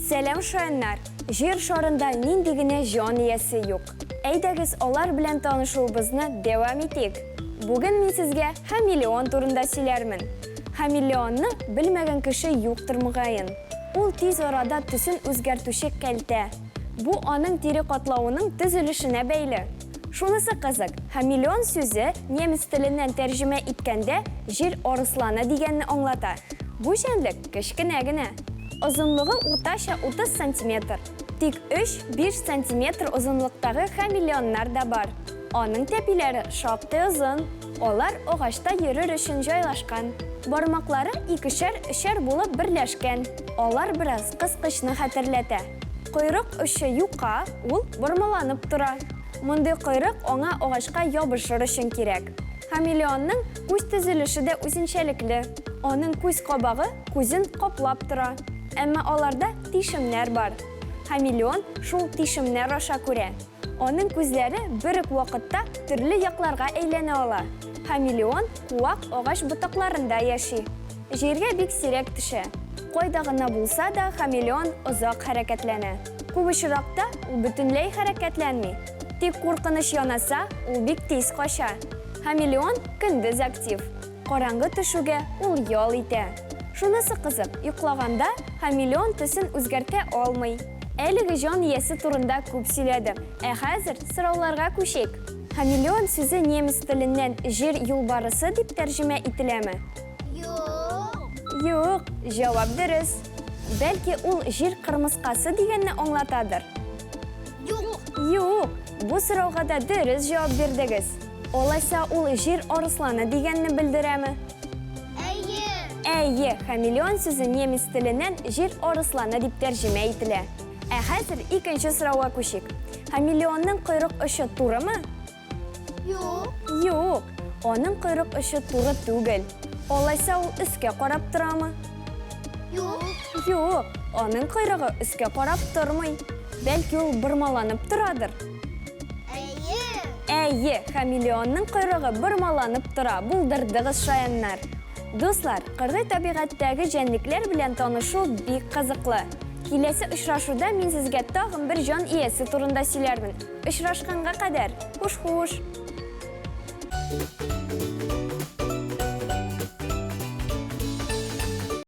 Сәлем шаяннар, жер шарында ниндигене жан иясе юк. Әйдәгез алар белән танышуыбызны дәвам итик. Бүген мин сезгә хамелеон турында сөйләрмен. Хамелеонны белмәгән кеше юктыр мөгаен. Ул тиз арада төсен үзгәртүче кәлтә. Бу аның тире катлавының төзелешенә бәйле. Шунысы кызык, хамелеон сүзе немец теленнән тәрҗемә иткәндә җир арысланы дигәнне аңлата. Бу җәнлек кечкенә генә. Озынлыгы уртача 30 см. Тик 3-5 см озынлыктагы хамелеоннар да бар. Аның тәпиләре шактый озын. Алар агачта йөрер өчен җайлашкан. Бармаклары икешәр-өчәр булып берләшкән. Алар бераз кыскычны хәтерләтә. Койрык очы юка, ул бормаланып тора. Мондый койрык аңа агачка ябышыр өчен кирәк. Хамелеонның күз төзелеше дә үзенчәлекле. Аның күз кабагы күзен каплап тора. Әмма аларда тишемнәр бар. Хамелеон шул тишемнәр аша күрә. Аның күзләре бер үк вакытта төрле якларга әйләнә ала. Хамелеон куак агач ботакларында яши. Җиргә бик сирәк төшә. Кайда гына булса да хамелеон озак хәрәкәтләнә. Күп очракта ул бөтенләй хәрәкәтләнми. Тик куркыныч янаса, ул бик тиз кача. Хамелеон көндез актив. Караңгы төшүгә ул ял итә. Шунысы кызык, йоклаганда хамелеон төсен үзгәртә алмый. Әлеге җан иясе турында күп сөйләдем. Хәзер сорауларга күчик. Хамелеон сүзе немец теленнән җир юлбарысы дип тәрҗемә ителәме? Юк, җавап дөрес. Бәлки ул җир кырмыскасы дигәнне аңлатадыр. Юк, бу сорауга да дөрес җавап бирдегез. Алайса ул җир арысланы дигәнне белдерәме? Әйе, хамелеон сүзе немец теленнән җир арысланы дип тәрҗемә ителә. Хәзер икенче сорауга күчик. Хамелеонның койрык очы турымы? Юк, аның койрык очы туры түгел. Алайса ул өскә карап торамы? Юк, аның койрыгы өскә карап тормый. Бәлки ул бормаланып торадыр. Әйе, хамелеонның койрыгы бормаланып тора. Булдырдыгыз шаяннар. Дуслар, кыргый табигатьтәге җәнлекләр белән танышу бик кызыклы. Киләсе очрашуда мин сезгә тагын бер җан иясе турында сөйләрмен. Очрашканга кадәр, хуш-хуш.